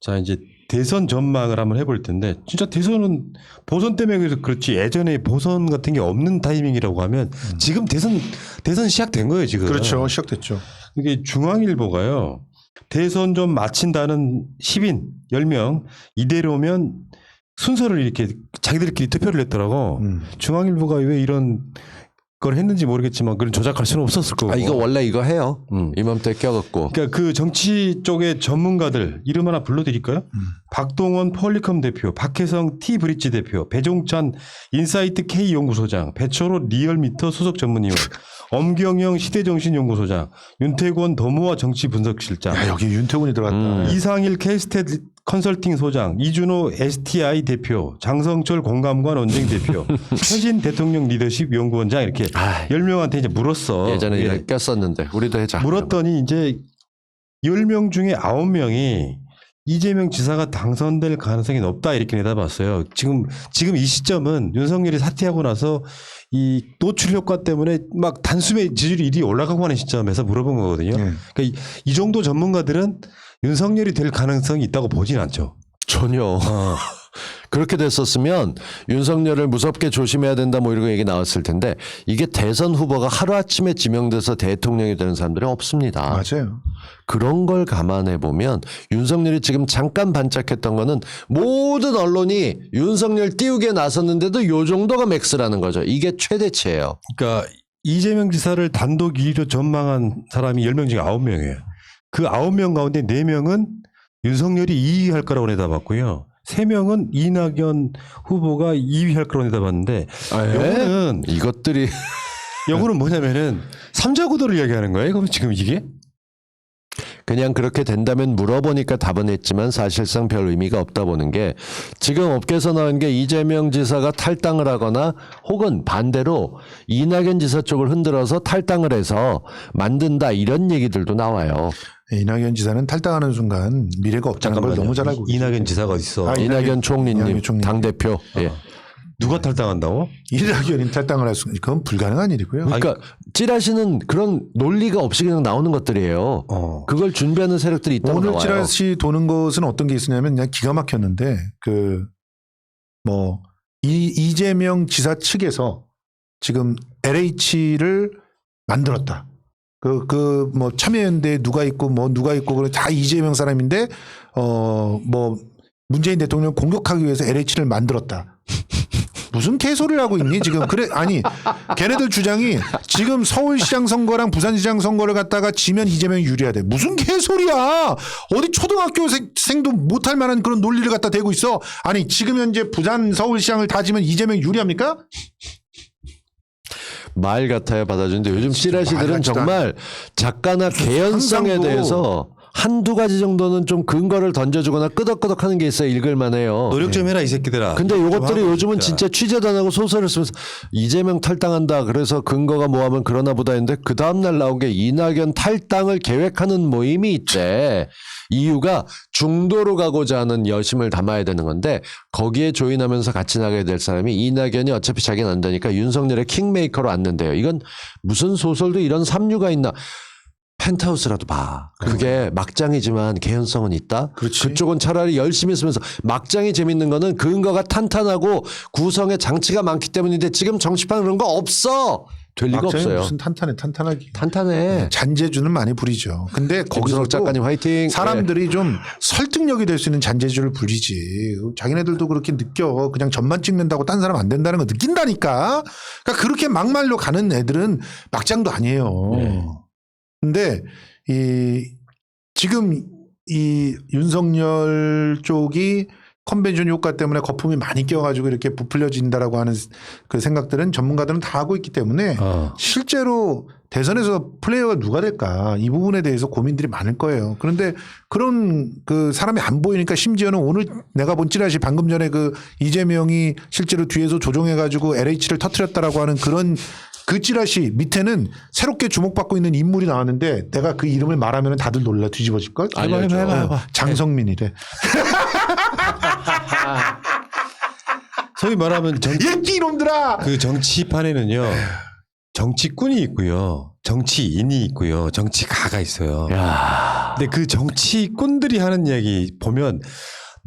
자, 이제 대선 전망을 한번 해볼 텐데, 진짜 대선은 보선 때문에 그래서 그렇지 예전에 보선 같은 게 없는 타이밍이라고 하면 지금 대선 시작된 거예요, 지금. 그렇죠. 시작됐죠. 이게 중앙일보가요. 대선 좀 마친다는 시민 10명 이대로면 순서를 이렇게 자기들끼리 투표를 했더라고. 중앙일보가 왜 이런 걸 했는지 모르겠지만 그런 조작할 수는 없었을 거고. 아, 이거 원래 이거 해요. 이맘때 껴갖고. 그러니까 그 정치 쪽의 전문가들 이름 하나 불러드릴까요? 박동원 폴리컴 대표, 박혜성 T브릿지 대표, 배종찬 인사이트 K 연구소장, 배철호 리얼미터 수석 전문위원, 엄경영 시대정신연구소장, 윤태권 더모아 정치분석실장, 야, 여기 윤태곤이 들어갔다. 이상일 K스탯 컨설팅 소장, 이준호 STI 대표, 장성철 공감관 원장 대표, 최진 대통령 리더십 연구원장 이렇게 10명한테 이제 물었어. 예전에 예. 꼈었는데 우리도 해자. 물었더니 이제 10명 중에 9명이 이재명 지사가 당선될 가능성이 높다 이렇게 내다봤어요. 지금 이 시점은 윤석열이 사퇴하고 나서 이 노출 효과 때문에 막 단숨에 지지율이 이리 올라가고 하는 시점에서 물어본 거거든요. 그러니까 이 정도 전문가들은 윤석열이 될 가능성이 있다고 보진 않죠. 전혀. 그렇게 됐었으면 윤석열을 무섭게 조심해야 된다 뭐 이런 얘기 나왔을 텐데 이게 대선 후보가 하루아침에 지명돼서 대통령이 되는 사람들이 없습니다. 맞아요. 그런 걸 감안해 보면 윤석열이 지금 잠깐 반짝했던 거는 모든 언론이 윤석열 띄우게 나섰는데도 요 정도가 맥스라는 거죠. 이게 최대치예요. 그러니까 이재명 지사를 단독 1위로 전망한 사람이 10명 중에 9명이에요. 그 9명 가운데 4명은 윤석열이 2위 할 거라고 내다봤고요. 3명은 이낙연 후보가 2위 할 거라고 내다봤는데 요거는 이것들이 요거는 뭐냐면은 삼자구도를 이야기하는 거예요. 그럼 지금 이게? 그냥 그렇게 된다면 물어보니까 답은 했지만 사실상 별 의미가 없다 보는 게 지금 업계에서 나온 게 이재명 지사가 탈당을 하거나 혹은 반대로 이낙연 지사 쪽을 흔들어서 탈당을 해서 만든다 이런 얘기들도 나와요. 이낙연 지사는 탈당하는 순간 미래가 없다는 걸 너무 잘 알고 있어요. 이낙연 지사가 어디 있어? 이낙연 총리님 당대표. 예. 누가 탈당한다고? 이낙연이 탈당을 할 수, 그건 불가능한 일이고요. 그러니까 찌라시는 그런 논리가 없이 그냥 나오는 것들이에요. 그걸 준비하는 세력들이 있다고 오늘 나와요. 찌라시 도는 것은 어떤 게 있었냐면 그냥 기가 막혔는데 이재명 지사 측에서 지금 LH를 만들었다. 뭐 참여연대에 누가 있고 그래 다 이재명 사람인데 문재인 대통령 공격하기 위해서 LH를 만들었다. 무슨 개소리를 하고 있니 지금? 그래 아니 걔네들 주장이 지금 서울시장 선거랑 부산시장 선거를 갖다가 지면 이재명이 유리하대. 무슨 개소리야? 어디 초등학교생도 못할 만한 그런 논리를 갖다 대고 있어. 아니 지금 현재 부산 서울시장을 다 지면 이재명이 유리합니까? 말 같아야 받아주는데 요즘 찌라시들은 정말 작가나 개연성에 상상도. 대해서 한두 가지 정도는 좀 근거를 던져주거나 끄덕끄덕 하는 게 있어야 읽을만해요. 노력 좀 해라 이 새끼들아. 근데 요것들이 요즘은 진짜 취재도 안 하고 소설을 쓰면서 이재명 탈당한다 그래서 근거가 뭐 하면 그러나 보다 했는데 그 다음날 나온 게 이낙연 탈당을 계획하는 모임이 있대. 이유가 중도로 가고자 하는 여심을 담아야 되는 건데 거기에 조인하면서 같이 나가야 될 사람이 이낙연이 어차피 자기는 안 되니까 윤석열의 킹메이커로 앉는데요. 이건 무슨 소설도 이런 삼류가 있나. 펜트하우스라도 봐. 그게 막장이지만 개연성은 있다. 그렇지. 그쪽은 차라리 열심히 쓰면서 막장이 재밌는 거는 근거가 탄탄하고 구성에 장치가 많기 때문인데 지금 정치판 그런 거 없어. 될 리가 막장이 없어요. 무슨 탄탄하기. 탄탄해. 잔재주는 많이 부리죠. 근데 거기서 김순옥 작가님 화이팅. 사람들이 좀 설득력이 될 수 있는 잔재주를 부리지. 자기네들도 그렇게 느껴. 그냥 점만 찍는다고 딴 사람 안 된다는 거 느낀다니까. 그러니까 그렇게 막말로 가는 애들은 막장도 아니에요. 근데 지금 이 윤석열 쪽이 컨벤션 효과 때문에 거품이 많이 껴가지고 이렇게 부풀려진다라고 하는 그 생각들은 전문가들은 다 하고 있기 때문에 실제로 대선에서 플레이어가 누가 될까 이 부분에 대해서 고민들이 많을 거예요. 그런데 그런 그 사람이 안 보이니까 심지어는 오늘 내가 본 찌라시 방금 전에 그 이재명이 실제로 뒤에서 조종해가지고 LH를 터뜨렸다라고 하는 그런 그 찌라시 밑에는 새롭게 주목받고 있는 인물이 나왔는데 내가 그 이름을 말하면 다들 놀라 뒤집어질걸? 해봐. 장성민이래. 소위 말하면 예끼 이놈들아! 그 정치판에는요. 정치꾼이 있고요. 정치인이 있고요. 정치가가 있어요. 야. 근데 그 정치꾼들이 하는 얘기 보면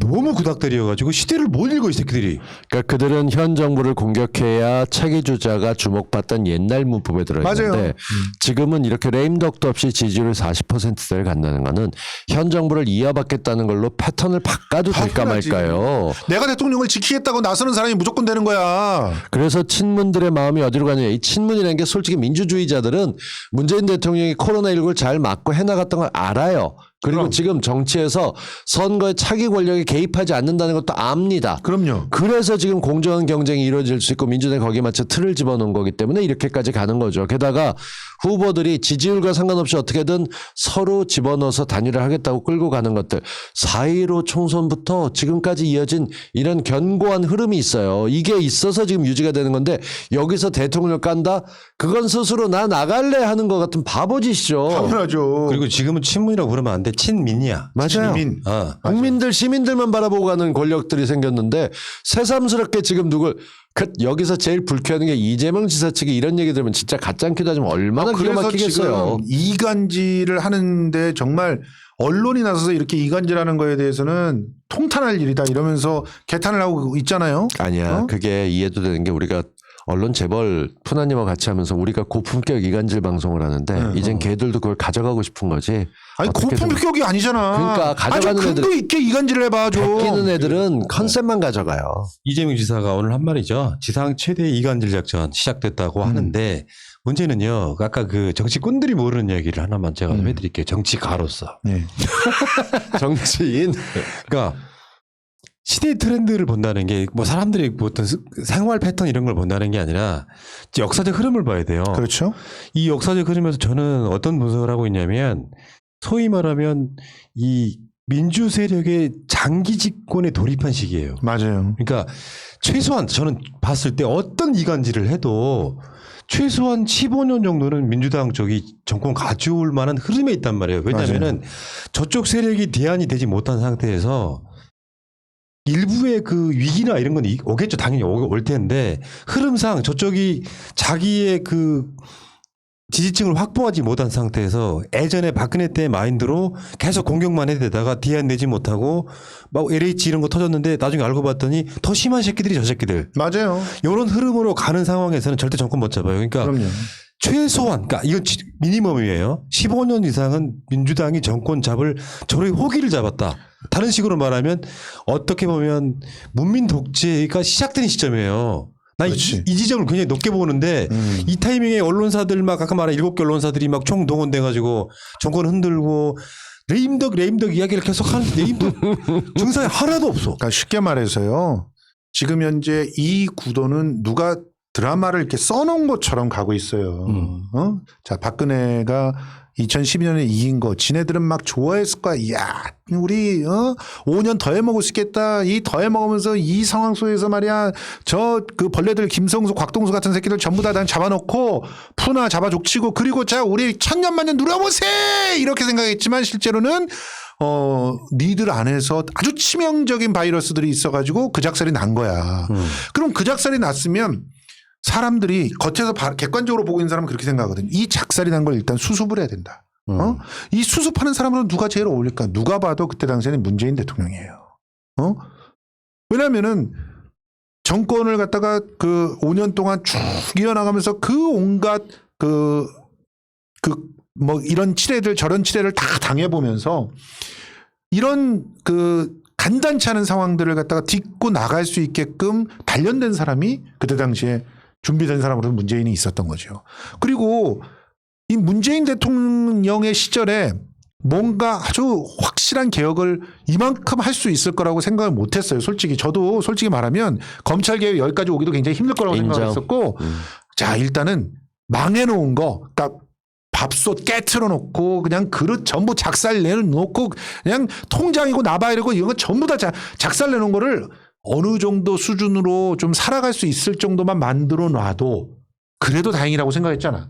너무 구닥다리여가지고 시대를 못 읽어 이 새끼들이. 그러니까 그들은 현 정부를 공격해야 차기 주자가 주목받던 옛날 문법에 들어있는데 맞아요. 지금은 이렇게 레임덕도 없이 지지율 40%대를 간다는 거는 현 정부를 이어받겠다는 걸로 패턴을 바꿔도 될까 당연하지. 말까요. 내가 대통령을 지키겠다고 나서는 사람이 무조건 되는 거야. 그래서 친문들의 마음이 어디로 가냐. 이 친문이라는 게 솔직히 민주주의자들은 문재인 대통령이 코로나19를 잘 막고 해나갔던 걸 알아요. 그리고 그럼. 지금 정치에서 선거에 차기 권력에 개입하지 않는다는 것도 압니다. 그럼요. 그래서 지금 공정한 경쟁이 이루어질 수 있고 민주당이 거기에 맞춰 틀을 집어넣은 거기 때문에 이렇게까지 가는 거죠. 게다가 후보들이 지지율과 상관없이 어떻게든 서로 집어넣어서 단일화 하겠다고 끌고 가는 것들. 4.15 총선부터 지금까지 이어진 이런 견고한 흐름이 있어요. 이게 있어서 지금 유지가 되는 건데 여기서 대통령을 깐다? 그건 스스로 나 나갈래 하는 것 같은 바보짓이죠. 당연하죠. 그리고 지금은 친문이라고 그러면 안 돼. 친민이야. 맞아요. 시민. 국민들 시민들만 바라보고 가는 권력들이 생겼는데 새삼스럽게 지금 누굴 여기서 제일 불쾌한 게 이재명 지사 측이 이런 얘기 들으면 진짜 가짜기도 하지만 얼마나 기가 그래서 막히겠어요. 지금 이간질을 하는데 정말 언론이 나서서 이렇게 이간질하는 거에 대해서는 통탄할 일이다 이러면서 개탄을 하고 있잖아요. 아니야. 어? 그게 이해도 되는 게 우리가 언론 재벌 푸나님과 같이 하면서 우리가 고품격 이간질 방송을 하는데 이젠 걔들도 그걸 가져가고 싶은 거지. 아니 어떻게든. 고품격이 아니잖아. 그러니까 가져가는 아주 근거 있게 이간질을 해봐 좀. 끼는 애들은 컨셉만 가져가요. 이재명 지사가 오늘 한 말이죠. 지상 최대 이간질 작전 시작됐다고 하는데 문제는요. 아까 그 정치꾼들이 모르는 얘기를 하나만 제가 좀 해드릴게요. 정치가로서. 네. 정치인. 그러니까 시대 트렌드를 본다는 게 뭐 사람들이 어떤 생활 패턴 이런 걸 본다는 게 아니라 역사적 흐름을 봐야 돼요. 그렇죠. 이 역사적 흐름에서 저는 어떤 분석을 하고 있냐면 소위 말하면 이 민주 세력의 장기 집권에 돌입한 시기예요. 맞아요. 그러니까 최소한 저는 봤을 때 어떤 이간질을 해도 최소한 15년 정도는 민주당 쪽이 정권 가져올 만한 흐름에 있단 말이에요. 왜냐하면은 저쪽 세력이 대안이 되지 못한 상태에서 일부의 그 위기나 이런 건 오겠죠. 당연히 올 텐데 흐름상 저쪽이 자기의 그 지지층을 확보하지 못한 상태에서 예전에 박근혜 때의 마인드로 계속 공격만 해대다가 대안 내지 못하고 막 LH 이런 거 터졌는데 나중에 알고 봤더니 더 심한 새끼들이 저 새끼들. 맞아요. 이런 흐름으로 가는 상황에서는 절대 정권 못 잡아요. 그러니까 그럼요. 최소한, 그러니까 이건 미니멈이에요. 15년 이상은 민주당이 정권 잡을 저런 호기를 잡았다. 다른 식으로 말하면 어떻게 보면 문민 독재가 시작되는 시점이에요. 나 이 지점을 굉장히 높게 보는데 이 타이밍에 언론사들 막 아까 말한 7개 언론사들이 막 총동원돼가지고 정권 흔들고 레임덕 이야기를 계속 하는데 레임덕 증상이 하나도 없어. 그러니까 쉽게 말해서요. 지금 현재 이 구도는 누가 드라마를 이렇게 써놓은 것처럼 가고 있어요. 어? 자, 박근혜가 2012년에 이긴 거, 지네들은 막 좋아했을 거야. 이야, 우리, 5년 더 해 먹을 수 있겠다. 이 더 해 먹으면서 이 상황 속에서 말이야. 저 그 벌레들 김성수, 곽동수 같은 새끼들 전부 다 잡아놓고 푸나 잡아 족치고 그리고 자, 우리 천년만년 누려보세! 이렇게 생각했지만 실제로는 니들 안에서 아주 치명적인 바이러스들이 있어가지고 그 작살이 난 거야. 그럼 그 작살이 났으면 사람들이 겉에서 객관적으로 보고 있는 사람은 그렇게 생각하거든. 이 작살이 난 걸 일단 수습을 해야 된다. 이 수습하는 사람은 누가 제일 어울릴까? 누가 봐도 그때 당시에는 문재인 대통령이에요. 왜냐면은 정권을 갖다가 그 5년 동안 쭉 이어나가면서 그 온갖 뭐 이런 치레들 저런 치레를 다 당해보면서 이런 그 간단치 않은 상황들을 갖다가 딛고 나갈 수 있게끔 단련된 사람이 그때 당시에 준비된 사람으로는 문재인이 있었던 거죠. 그리고 이 문재인 대통령의 시절에 뭔가 아주 확실한 개혁을 이만큼 할 수 있을 거라고 생각을 못 했어요. 솔직히 저도 솔직히 말하면 검찰 개혁 여기까지 오기도 굉장히 힘들 거라고 생각했었고 자, 일단은 망해놓은 거 그러니까 밥솥 깨트려 놓고 그냥 그릇 전부 작살 내놓고 그냥 통장이고 나발이고 이런 거 전부 다 작살 내놓은 거를 어느 정도 수준으로 좀 살아갈 수 있을 정도만 만들어 놔도 그래도 다행이라고 생각했잖아.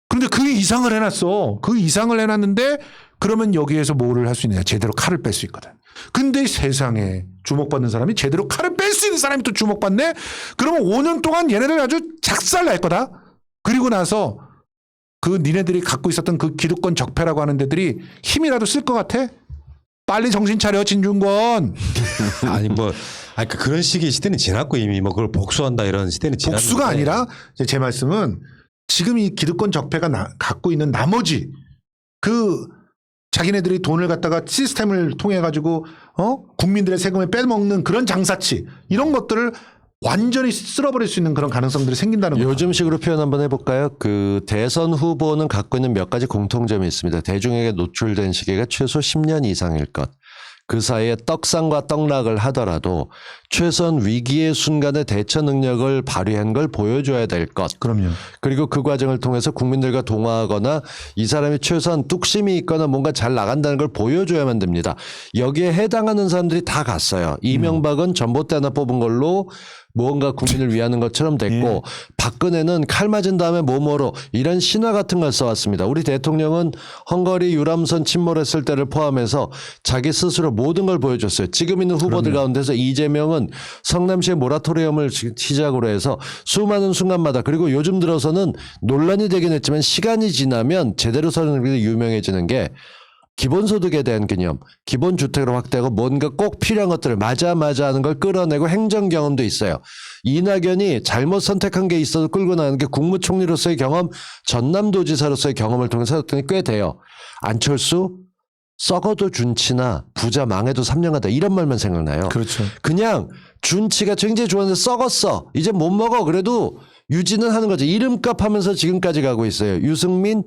그런데 그 이상을 해놨어. 그 이상을 해놨는데 그러면 여기에서 뭐를 할 수 있느냐. 제대로 칼을 뺄 수 있거든. 근데 세상에 주목받는 사람이 제대로 칼을 뺄 수 있는 사람이 또 주목받네. 그러면 5년 동안 얘네들 아주 작살 날 거다. 그리고 나서 그 니네들이 갖고 있었던 그 기득권 적폐라고 하는 데들이 힘이라도 쓸 것 같아? 빨리 정신 차려 진중권. 아니 뭐 그런 식의 시대는 지났고 이미 뭐 그걸 복수한다 이런 시대는 지났는데. 복수가 아니라 제 말씀은 지금 이 기득권 적폐가 갖고 있는 나머지 그 자기네들이 돈을 갖다가 시스템을 통해 가지고 국민들의 세금을 빼먹는 그런 장사치 이런 것들을 완전히 쓸어버릴 수 있는 그런 가능성들이 생긴다는 거죠. 요즘식으로 표현 한번 해볼까요? 그 대선 후보는 갖고 있는 몇 가지 공통점이 있습니다. 대중에게 노출된 시기가 최소 10년 이상일 것. 그 사이에 떡상과 떡락을 하더라도 최소한 위기의 순간에 대처 능력을 발휘한 걸 보여줘야 될 것. 그럼요. 그리고 그 과정을 통해서 국민들과 동화하거나 이 사람이 최소한 뚝심이 있거나 뭔가 잘 나간다는 걸 보여줘야만 됩니다. 여기에 해당하는 사람들이 다 갔어요. 이명박은 전봇대 하나 뽑은 걸로 무언가 국민을 위하는 것처럼 됐고 박근혜는 칼 맞은 다음에 뭐뭐로 이런 신화 같은 걸 써왔습니다. 우리 대통령은 헝가리 유람선 침몰했을 때를 포함해서 자기 스스로 모든 걸 보여줬어요. 지금 있는 후보들 가운데서 이재명은 성남시의 모라토리엄을 시작으로 해서 수많은 순간마다 그리고 요즘 들어서는 논란이 되긴 했지만 시간이 지나면 제대로 서는 유명해지는 게 기본소득에 대한 개념, 기본주택으로 확대하고 뭔가 꼭 필요한 것들을 맞아 하는 걸 끌어내고 행정 경험도 있어요. 이낙연이 잘못 선택한 게 있어도 끌고 나가는 게 국무총리로서의 경험, 전남도지사로서의 경험을 통해서 했더니 꽤 돼요. 안철수 썩어도 준치나 부자 망해도 3년 가다 이런 말만 생각나요. 그렇죠. 그냥 준치가 굉장히 좋았는데 썩었어. 이제 못 먹어. 그래도 유지는 하는 거죠. 이름값 하면서 지금까지 가고 있어요. 유승민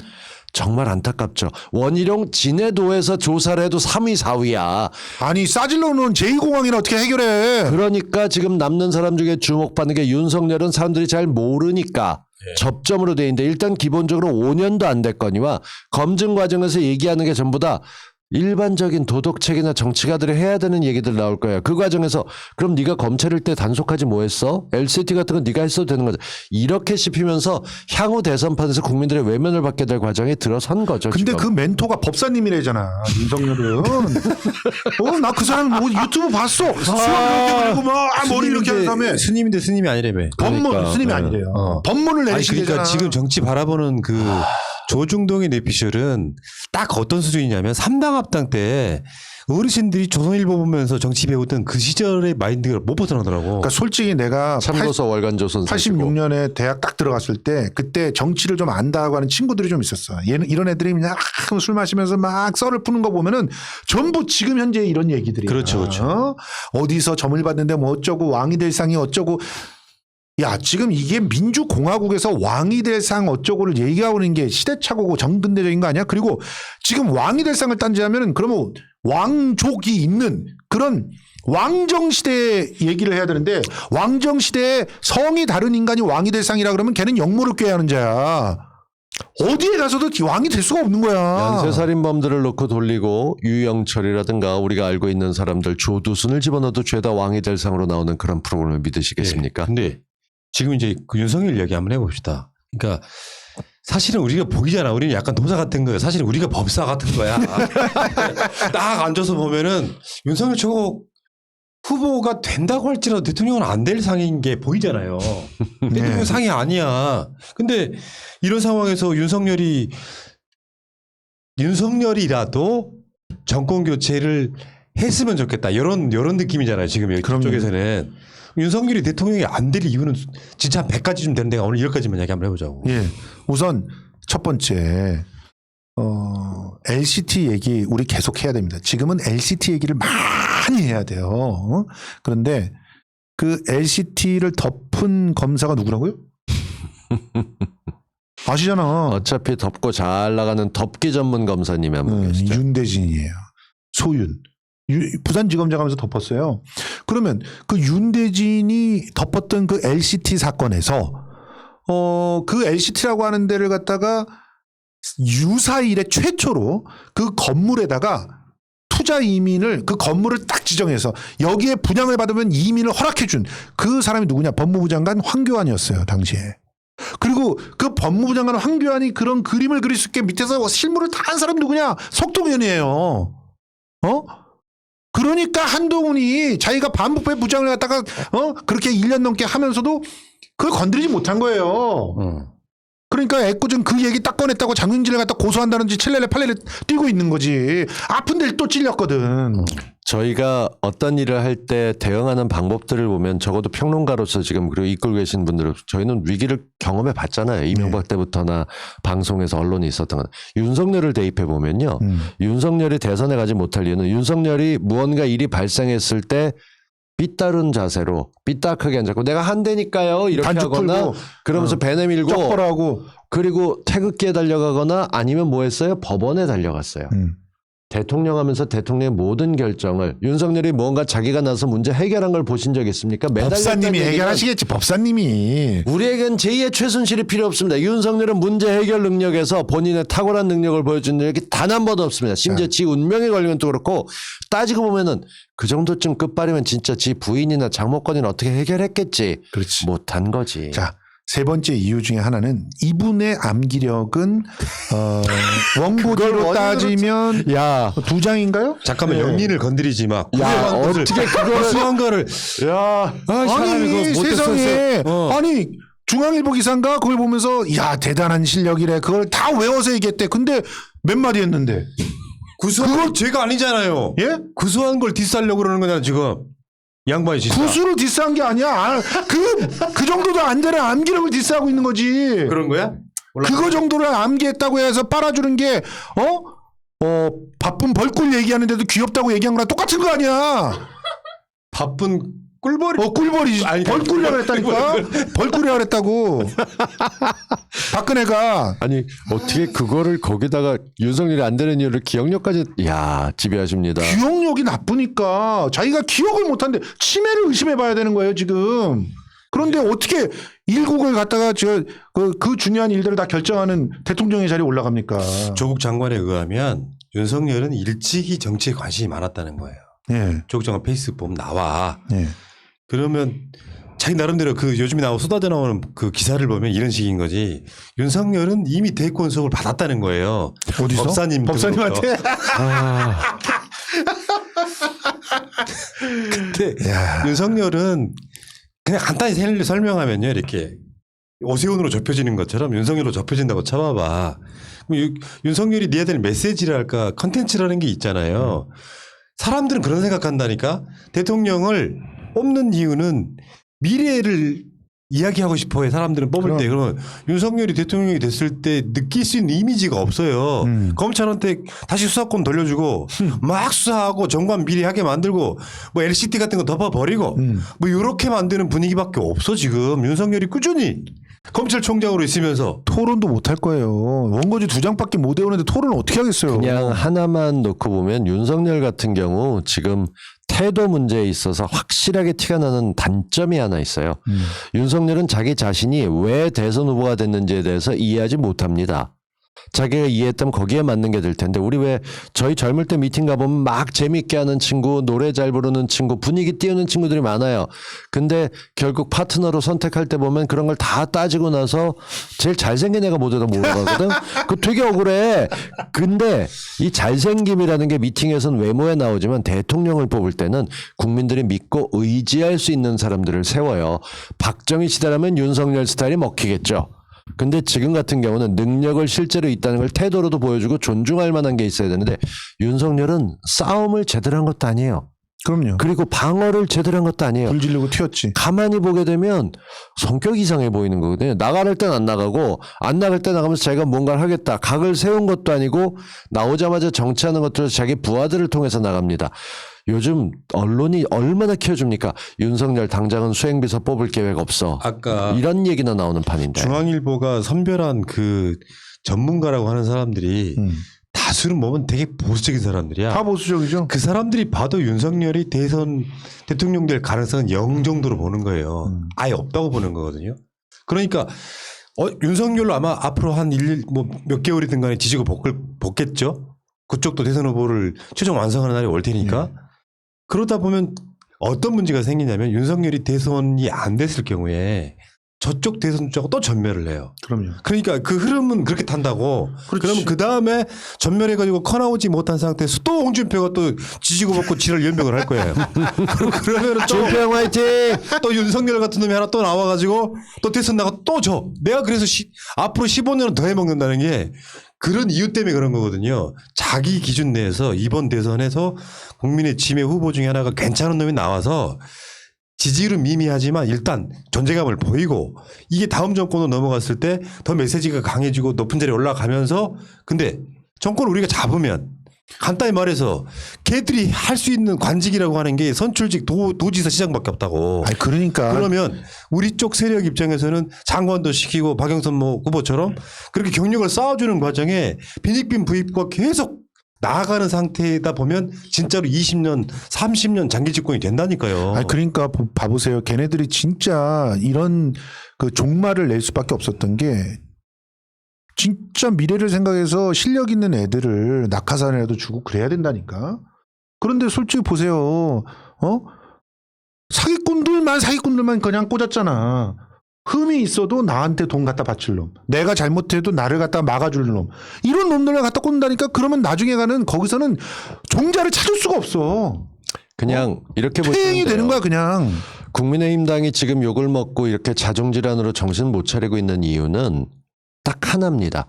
정말 안타깝죠. 원희룡 진해도에서 조사를 해도 3위 4위야. 아니 싸질러 놓은 제2공항이나 어떻게 해결해. 그러니까 지금 남는 사람 중에 주목받는 게 윤석열은 사람들이 잘 모르니까 접점으로 돼 있는데 일단 기본적으로 5년도 안 됐거니와 검증 과정에서 얘기하는 게 전부 다 일반적인 도덕책이나 정치가들이 해야 되는 얘기들 나올 거야. 그 과정에서 그럼 네가 검찰일 때 단속하지 뭐 했어? LCT 같은 거 네가 했어도 되는 거죠. 이렇게 씹히면서 향후 대선판에서 국민들의 외면을 받게 될 과정에 들어선 거죠. 근데 지금. 그 멘토가 법사님이래잖아. 윤석열은. 나 그 사람 뭐 유튜브 봤어. 수학 이렇게 그리고 머리 이렇게 하는 다음에 스님인데 스님이 아니래며. 법문 그러니까. 스님이 아니래요. 법문을 아니 내리시잖아. 그러니까 지금 정치 바라보는 그 조중동의 뇌피셜은 딱 어떤 수준이냐면 3당 합당 때 어르신들이 조선일보 보면서 정치 배웠던 그 시절의 마인드가 못 벗어나더라고. 그러니까 솔직히 내가 참고서 월간조선 86년에 대학 딱 들어갔을 때 그때 정치를 좀 안다고 하는 친구들이 좀 있었어. 얘는 이런 애들이 그냥 술 마시면서 막 썰을 푸는 거 보면은 전부 지금 현재 이런 얘기들이야. 그렇죠, 그렇죠. 어디서 점을 받는데 뭐 어쩌고 왕이 될 상이 어쩌고. 야, 지금 이게 민주공화국에서 왕이 될 상 어쩌고를 얘기하고 있는 게 시대착오고 정근대적인 거 아니야? 그리고 지금 왕이 될 상을 딴지하면은 그러면 왕족이 있는 그런 왕정시대 얘기를 해야 되는데 왕정시대에 성이 다른 인간이 왕이 될 상이라 그러면 걔는 역모를 꾀야 하는 자야. 어디에 가서도 왕이 될 수가 없는 거야. 연쇄살인범들을 놓고 돌리고 유영철이라든가 우리가 알고 있는 사람들 조두순을 집어넣어도 죄다 왕이 될 상으로 나오는 그런 프로그램을 믿으시겠습니까? 근데 지금 이제 그 윤석열 이야기 한번 해봅시다. 그러니까 사실은 우리가 보이잖아. 우리는 약간 도사 같은 거예요. 사실은 우리가 법사 같은 거야. 딱 앉아서 보면은 윤석열 저거 후보가 된다고 할지라도 대통령은 안 될 상인 게 보이잖아요. 대통령 상이 아니야. 근데 이런 상황에서 윤석열이라도 정권 교체를 했으면 좋겠다. 이런 느낌이잖아요. 지금 여기 쪽에서는. 윤석열이 대통령이 안 될 이유는 진짜 한 100가지 좀 되는데 오늘 10가지만 이야기 한번 해보자고. 예. 우선 첫 번째, LCT 얘기 우리 계속 해야 됩니다. 지금은 LCT 얘기를 많이 해야 돼요. 그런데 그 LCT를 덮은 검사가 누구라고요? 아시잖아. 어차피 덮고 잘 나가는 덮기 전문 검사님이 한 분 계시죠. 윤대진이에요. 소윤. 부산지검장 하면서 덮었어요. 그러면 그 윤대진이 덮었던 그 LCT 사건에서 그 LCT라고 하는 데를 갖다가 유사일에 최초로 그 건물에다가 투자 이민을 그 건물을 딱 지정해서 여기에 분양을 받으면 이민을 허락해 준 그 사람이 누구냐? 법무부 장관 황교안이었어요. 당시에. 그리고 그 법무부 장관 황교안이 그런 그림을 그릴 수 있게 밑에서 실무를 다 한 사람이 누구냐? 석동현이에요. 그러니까 한동훈이 자기가 반부패 부장을 갖다가 그렇게 1년 넘게 하면서도 그걸 건드리지 못한 거예요. 그러니까 애꿎은 그 얘기 딱 꺼냈다고 장윤진을 갖다 고소한다는지 첼레레 팔레레 뛰고 있는 거지. 아픈 데를 또 찔렸거든. 저희가 어떤 일을 할 때 대응하는 방법들을 보면 적어도 평론가로서 지금 그리고 이끌고 계신 분들은 저희는 위기를 경험해 봤잖아요. 이명박 때부터나 방송에서 언론이 있었던 건. 윤석열을 대입해 보면요. 윤석열이 대선에 가지 못할 이유는 윤석열이 무언가 일이 발생했을 때 삐따른 자세로 삐딱하게 앉았고 내가 한대니까요 이렇게 단축 하거나 풀고, 그러면서 배 내밀고 쩍벌하고. 그리고 태극기에 달려가거나 아니면 뭐 했어요? 법원에 달려갔어요. 대통령 하면서 대통령의 모든 결정을 윤석열이 뭔가 자기가 나서 문제 해결한 걸 보신 적 있습니까? 법사님이 해결하시겠지. 법사님이. 우리에겐 제2의 최순실이 필요 없습니다. 윤석열은 문제 해결 능력에서 본인의 탁월한 능력을 보여준 적이 단 한 번도 없습니다. 심지어 지 운명에 걸리면 또 그렇고 따지고 보면은 그 정도쯤 끝발이면 진짜 지 부인이나 장모권이나 어떻게 해결했겠지. 그렇지. 못한 거지. 자, 세 번째 이유 중에 하나는 이분의 암기력은 원고지로 따지면 야, 2장인가요? 잠깐만 연인을 건드리지 마. 야, 어떻게 그거를 수한 거를 야, 아니 세상에 아니 중앙일보 기사인가 그걸 보면서 야 대단한 실력이래 그걸 다 외워서 얘기했대. 근데 몇 마디 했는데 그건 죄가 아니잖아요. 예? 구수한 걸 디스하려고 그러는 거잖아 지금. 이 양반이 진짜. 구수를 디스한 게 아니야. 그 정도도 안 되는 암기력을 디스하고 있는 거지. 그런 거야? 그거 정도를 암기했다고 해서 빨아주는 게 바쁜 벌꿀 얘기하는데도 귀엽다고 얘기한 거랑 똑같은 거 아니야. 바쁜 꿀벌이. 꿀벌이지. 아니, 벌꿀이라고 했다니까. 벌꿀이라고 했다고. 박근혜가. 아니 어떻게 그거를 거기다가 윤석열이 안 되는 이유를 기억력까지 야 지배하십니다. 기억력이 나쁘니까 자기가 기억을 못하는데 치매를 의심해봐야 되는 거예요 지금. 그런데 어떻게 일국을 갖다가 그 중요한 일들을 다 결정하는 대통령의 자리에 올라갑니까? 조국 장관에 의하면 윤석열은 일찍이 정치에 관심이 많았다는 거예요. 예. 조국 장관 페이스북 보면 나와. 예. 그러면 자기 나름대로 그 요즘에 쏟아져 나오는 그 기사를 보면 이런 식인 거지. 윤석열은 이미 대권 수업을 받았다는 거예요. 어디서? 법사님한테? 근데 윤석열은 그냥 간단히 설명하면요. 이렇게 오세훈으로 좁혀지는 것처럼 윤석열로 좁혀진다고 쳐봐봐. 윤석열이 내야 될 메시지랄까 컨텐츠라는 게 있잖아요. 사람들은 그런 생각한다니까. 대통령을 뽑는 이유는 미래를 이야기하고 싶어해. 사람들은 뽑을 때. 그러면 윤석열이 대통령이 됐을 때 느낄 수 있는 이미지가 없어요. 검찰한테 다시 수사권 돌려주고 막 수사하고 정관 비리하게 만들고 뭐 LCT 같은 거 덮어버리고 뭐 이렇게 만드는 분위기밖에 없어 지금. 윤석열이 꾸준히 검찰총장으로 있으면서 토론도 못 할 거예요. 원고지 2장밖에 못 외우는데 토론을 어떻게 하겠어요. 그냥 하나만 놓고 보면 윤석열 같은 경우 지금 태도 문제에 있어서 확실하게 티가 나는 단점이 하나 있어요. 윤석열은 자기 자신이 왜 대선 후보가 됐는지에 대해서 이해하지 못합니다. 자기가 이해했다면 거기에 맞는 게 될 텐데 우리 왜 저희 젊을 때 미팅 가보면 막 재밌게 하는 친구, 노래 잘 부르는 친구, 분위기 띄우는 친구들이 많아요. 근데 결국 파트너로 선택할 때 보면 그런 걸 다 따지고 나서 제일 잘생긴 애가 모두다 몰아가거든. 그거 되게 억울해. 근데 이 잘생김이라는 게 미팅에서는 외모에 나오지만 대통령을 뽑을 때는 국민들이 믿고 의지할 수 있는 사람들을 세워요. 박정희 시대라면 윤석열 스타일이 먹히겠죠. 근데 지금 같은 경우는 능력을 실제로 있다는 걸 태도로도 보여주고 존중할 만한 게 있어야 되는데 윤석열은 싸움을 제대로 한 것도 아니에요. 그럼요. 그리고 방어를 제대로 한 것도 아니에요. 불 지르고 튀었지. 가만히 보게 되면 성격 이상해 보이는 거거든요. 나갈 땐 안 나가고 안 나갈 때 나가면서 자기가 뭔가를 하겠다. 각을 세운 것도 아니고 나오자마자 정치하는 것들을 자기 부하들을 통해서 나갑니다. 요즘 언론이 얼마나 키워줍니까? 윤석열 당장은 수행비서 뽑을 계획 없어. 아까 이런 얘기나 나오는 판인데. 중앙일보가 선별한 그 전문가라고 하는 사람들이 다수는 보면 되게 보수적인 사람들이야. 다 보수적이죠. 그 사람들이 봐도 윤석열이 대통령 될 가능성은 0 정도로 보는 거예요. 아예 없다고 보는 거거든요. 그러니까 윤석열로 아마 앞으로 한 몇 개월이든 간에 지지고 복겠죠. 그쪽도 대선 후보를 최종 완성하는 날이 올 테니까. 그러다 보면 어떤 문제가 생기냐면 윤석열이 대선이 안 됐을 경우에 저쪽 대선 주자가 또 전멸을 해요. 그럼요. 그러니까 그 흐름은 그렇게 탄다고. 그렇지. 그러면 그 다음에 전멸해가지고 커나오지 못한 상태에서 또 홍준표가 또 지지고 받고 지랄 연명을 할 거예요. 그러면 또 준평 화이팅! 또 윤석열 같은 놈이 하나 또 나와가지고 또 대선 나가 또 져. 내가 그래서 앞으로 15년은 더 해먹는다는 게 그런 이유 때문에 그런 거거든요. 자기 기준 내에서 이번 대선에서 국민의 지배 후보 중에 하나가 괜찮은 놈이 나와서 지지율은 미미하지만 일단 존재감을 보이고 이게 다음 정권으로 넘어갔을 때 더 메시지가 강해지고 높은 자리에 올라가면서 근데 정권을 우리가 잡으면 간단히 말해서 걔들이 할 수 있는 관직이라고 하는 게 선출직 도지사 시장밖에 없다고. 아니 그러니까 그러면 우리 쪽 세력 입장에서는 장관도 시키고 박영선 뭐 후보처럼 그렇게 경력을 쌓아주는 과정에 빈익빈 부익과 계속 나아가는 상태다 보면 진짜로 20년, 30년 장기 집권이 된다니까요. 아니 그러니까 봐보세요. 걔네들이 진짜 이런 그 종말을 낼 수밖에 없었던 게 진짜 미래를 생각해서 실력 있는 애들을 낙하산이라도 주고 그래야 된다니까. 그런데 솔직히 보세요. 사기꾼들만 그냥 꽂았잖아. 흠이 있어도 나한테 돈 갖다 바칠 놈. 내가 잘못해도 나를 갖다 막아줄 놈. 이런 놈들을 갖다 꽂는다니까. 그러면 나중에 가는 거기서는 종자를 찾을 수가 없어. 그냥 이렇게 보시면 퇴행이 되는 거야 그냥. 국민의힘당이 지금 욕을 먹고 이렇게 자중질환으로 정신 못 차리고 있는 이유는 딱 하나입니다.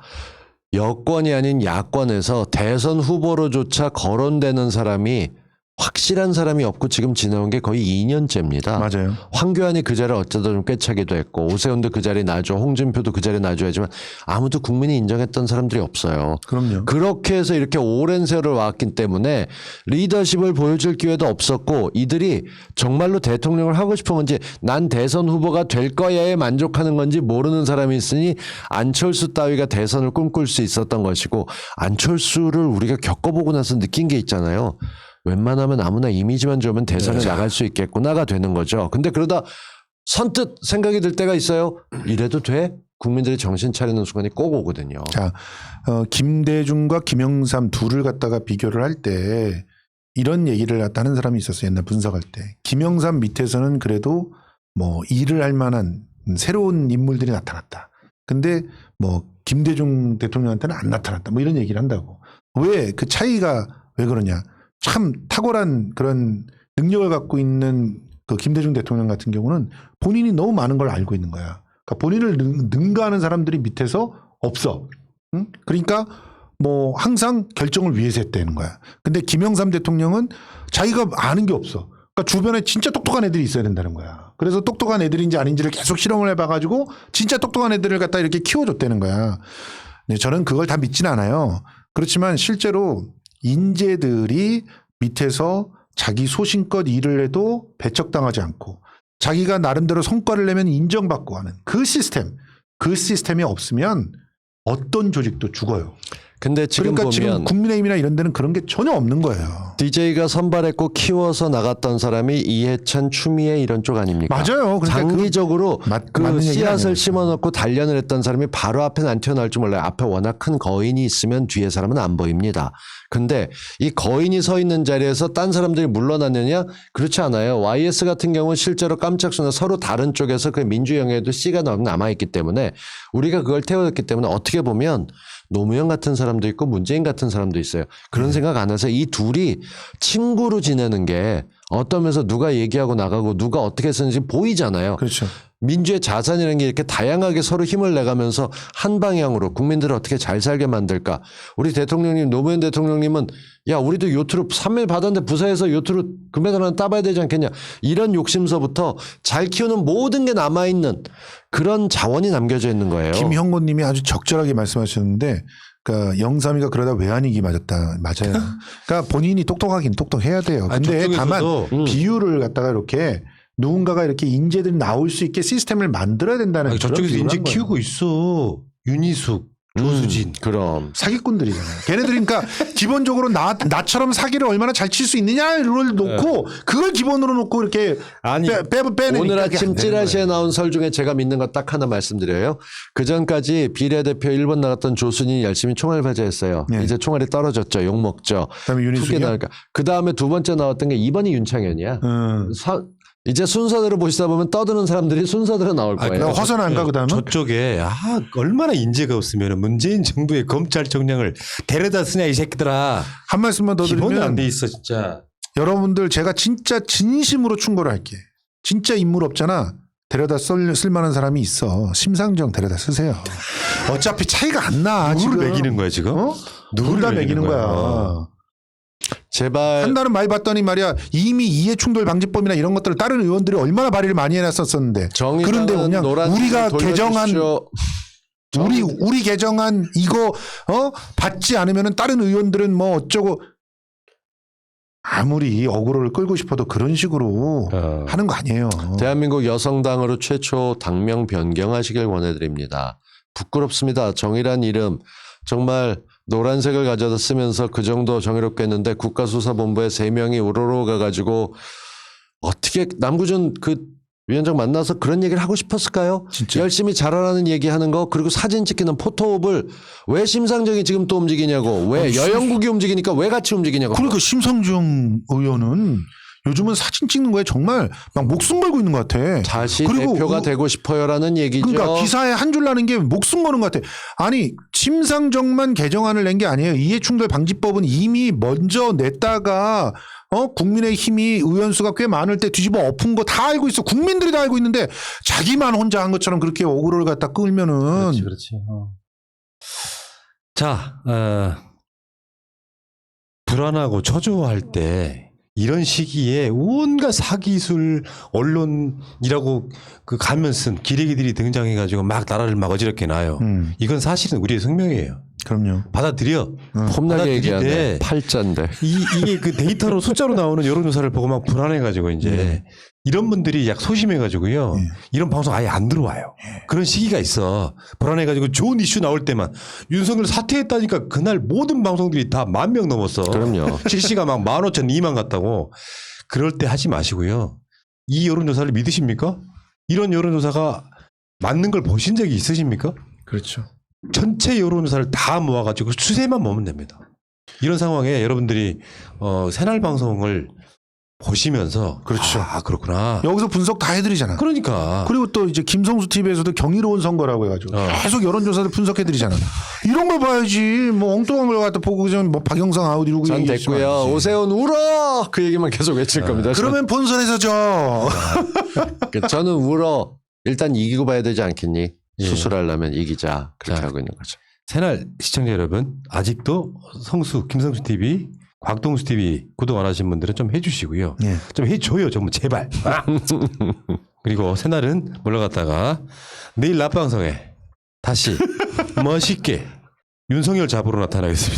여권이 아닌 야권에서 대선 후보로조차 거론되는 사람이 확실한 사람이 없고 지금 지나온 게 거의 2년째입니다. 맞아요. 황교안이 그 자리를 어쩌다 좀 꿰차기도 했고 오세훈도 그 자리에 놔줘 홍준표도 그 자리에 놔줘야지만 아무도 국민이 인정했던 사람들이 없어요. 그럼요. 그렇게 해서 이렇게 오랜 세월을 왔기 때문에 리더십을 보여줄 기회도 없었고 이들이 정말로 대통령을 하고 싶은 건지 난 대선 후보가 될 거야에 만족하는 건지 모르는 사람이 있으니 안철수 따위가 대선을 꿈꿀 수 있었던 것이고 안철수를 우리가 겪어보고 나서 느낀 게 있잖아요. 웬만하면 아무나 이미지만 좋으면 대선에 나갈 수 있겠구나가 되는 거죠. 근데 그러다 선뜻 생각이 들 때가 있어요. 이래도 돼? 국민들이 정신 차리는 순간이 꼭 오거든요. 자, 김대중과 김영삼 둘을 갖다가 비교를 할 때 이런 얘기를 갖다 하는 사람이 있었어요. 옛날 분석할 때. 김영삼 밑에서는 그래도 뭐 일을 할 만한 새로운 인물들이 나타났다. 근데 뭐 김대중 대통령한테는 안 나타났다. 뭐 이런 얘기를 한다고. 왜 그 차이가 왜 그러냐. 참 탁월한 그런 능력을 갖고 있는 그 김대중 대통령 같은 경우는 본인이 너무 많은 걸 알고 있는 거야. 그러니까 본인을 능가하는 사람들이 밑에서 없어. 응? 그러니까 뭐 항상 결정을 위해서 했다는 거야. 근데 김영삼 대통령은 자기가 아는 게 없어. 그러니까 주변에 진짜 똑똑한 애들이 있어야 된다는 거야. 그래서 똑똑한 애들인지 아닌지를 계속 실험을 해봐가지고 진짜 똑똑한 애들을 갖다 이렇게 키워줬다는 거야. 근데 저는 그걸 다 믿진 않아요. 그렇지만 실제로 인재들이 밑에서 자기 소신껏 일을 해도 배척당하지 않고 자기가 나름대로 성과를 내면 인정받고 하는 그 시스템이 없으면 어떤 조직도 죽어요. 근데 지금 그러니까 보면 지금 국민의힘이나 이런 데는 그런 게 전혀 없는 거예요. DJ가 선발했고 키워서 나갔던 사람이 이해찬, 추미애 이런 쪽 아닙니까? 맞아요. 그러니까 장기적으로 그 맞는 얘기는 씨앗을 아니에요. 심어놓고 단련을 했던 사람이 바로 앞에는 안 튀어나올 줄 몰라요. 앞에 워낙 큰 거인이 있으면 뒤에 사람은 안 보입니다. 근데 이 거인이 서 있는 자리에서 딴 사람들이 물러났느냐? 그렇지 않아요. YS 같은 경우는 실제로 깜짝 순간 서로 다른 쪽에서 그 민주영예에도 C가 남아있기 때문에 우리가 그걸 태워졌기 때문에 어떻게 보면 노무현 같은 사람도 있고 문재인 같은 사람도 있어요. 그런 생각 안 해서 이 둘이 친구로 지내는 게 어떤 면에서 누가 얘기하고 나가고 누가 어떻게 쓰는지 보이잖아요. 그렇죠. 민주의 자산이라는 게 이렇게 다양하게 서로 힘을 내가면서 한 방향으로 국민들을 어떻게 잘 살게 만들까. 우리 대통령님, 노무현 대통령님은 야 우리도 요트로 3일 받았는데 부사에서 요트로 금메달 하나 따봐야 되지 않겠냐. 이런 욕심서부터 잘 키우는 모든 게 남아있는 그런 자원이 남겨져 있는 거예요. 김형곤 님이 아주 적절하게 말씀하셨는데 그러니까 영삼이가 그러다 외환위기 맞았다. 맞아요. 그러니까 본인이 똑똑하긴 똑똑해야 돼요. 근데 다만 비율을 갖다가 이렇게 누군가가 이렇게 인재들이 나올 수 있게 시스템을 만들어야 된다는 아니, 그런 저쪽에서 인재 비율한 거예요. 키우고 있어. 윤희숙, 조수진. 그럼. 사기꾼들이잖아요. 걔네들이 그러니까 기본적으로 나처럼 사기를 얼마나 잘 칠 수 있느냐를 놓고 그걸 기본으로 놓고 이렇게 아니, 빼내니까 오늘 그게 안 아침 되는 찌라시에 거예요. 나온 설 중에 제가 믿는 거 딱 하나 말씀드려요. 그 전까지 비례대표 1번 나갔던 조순이 열심히 총알 발제했어요. 네. 이제 총알이 떨어졌죠. 욕먹죠. 그다음에 윤희숙이요? 그 다음에 두 번째 나왔던 게 2번이 윤창현이야. 이제 순서대로 보시다 보면 떠드는 사람들이 순서대로 나올 거예요. 그럼 허선 안 가, 그다음은? 저쪽에 얼마나 인재가 없으면 문재인 정부의 검찰총장을 데려다 쓰냐 이 새끼들아. 한 말씀만 더 기본이 드리면 안 돼 있어 진짜. 여러분들 제가 진짜 진심으로 충고를 할게. 진짜 인물 없잖아. 데려다 쓸만한 사람이 있어. 심상정 데려다 쓰세요. 어차피 차이가 안 나. 누구를 지금. 매기는 거야 지금? 어? 누구를 누굴 다 매기는 거야. 제발 한다는 말 봤더니 말이야 이미 이해충돌 방지법이나 이런 것들을 다른 의원들이 얼마나 발의를 많이 해놨었었는데 그런데 그냥 우리가 개정한 우리 개정한 이거 받지 않으면은 다른 의원들은 뭐 어쩌고 아무리 어그로를 끌고 싶어도 그런 식으로 하는 거 아니에요. 대한민국 여성당으로 최초 당명 변경하시길 권해드립니다. 부끄럽습니다. 정의란 이름 정말 노란색을 가져다 쓰면서 그 정도 정의롭게 했는데 국가수사본부에 3명이 우러러 가가지고 어떻게 남구준 그 위원장 만나서 그런 얘기를 하고 싶었을까요? 진짜. 열심히 잘하라는 얘기하는 거 그리고 사진 찍히는 포토옵을 왜 심상정이 지금 또 움직이냐고 왜 여영국이 움직이니까 왜 같이 움직이냐고. 그러니까 심상정 의원은 요즘은 사진 찍는 거에 정말 막 목숨 걸고 있는 것 같아. 다시 그리고 대표가 되고 싶어요라는 얘기죠. 그러니까 기사에 한 줄 나는 게 목숨 거는 것 같아. 아니 심상정만 개정안을 낸 게 아니에요. 이해충돌 방지법은 이미 먼저 냈다가 국민의힘이 의원수가 꽤 많을 때 뒤집어 엎은 거 다 알고 있어. 국민들이 다 알고 있는데 자기만 혼자 한 것처럼 그렇게 어그로를 갖다 끌면은 그렇지. 자, 불안하고 초조할 때 이런 시기에 온갖 사기술 언론이라고 그 가면 쓴 기레기들이 등장해가지고 막 나라를 막 어지럽게 놔요. 이건 사실은 우리의 숙명이에요. 그럼요. 받아들여. 폼나게 받아들이되 얘기하네. 팔자인데. 이게 그 데이터로 숫자로 나오는 여론조사를 보고 막 불안해가지고 이제 이런 분들이 약 소심해가지고요. 이런 방송 아예 안 들어와요. 그런 시기가 있어. 불안해가지고 좋은 이슈 나올 때만 윤석열 사퇴했다니까 그날 모든 방송들이 다 10,000명 넘었어. 그럼요. 실시가 막 15,000, 2만 갔다고. 그럴 때 하지 마시고요. 이 여론조사를 믿으십니까? 이런 여론조사가 맞는 걸 보신 적이 있으십니까? 그렇죠. 전체 여론조사를 다 모아가지고 추세만 보면 됩니다. 이런 상황에 여러분들이 새날 방송을 보시면서 그렇죠. 아 그렇구나. 여기서 분석 다 해드리잖아. 그러니까 그리고 또 이제 김성수 TV에서도 경이로운 선거라고 해가지고 계속 여론조사들 분석해드리잖아. 이런 걸 봐야지. 뭐 엉뚱한 걸 갖다 보고 그냥 뭐 박영상 아웃 이러고 전 얘기하시면 됐고요. 안 되지. 오세훈 울어 그 얘기만 계속 외칠 겁니다. 그러면 본선에서 져. 저는 울어 일단 이기고 봐야 되지 않겠니? 예. 수술하려면 이기자 그렇게 자. 하고 있는 거죠. 새날 시청자 여러분 아직도 김성수 TV, 곽동수 TV 구독 안 하신 분들은 좀 해주시고요. 예. 좀 해줘요, 좀 제발. 그리고 새날은 물러갔다가 내일 낮방송에 다시 멋있게 윤석열 잡으러 나타나겠습니다.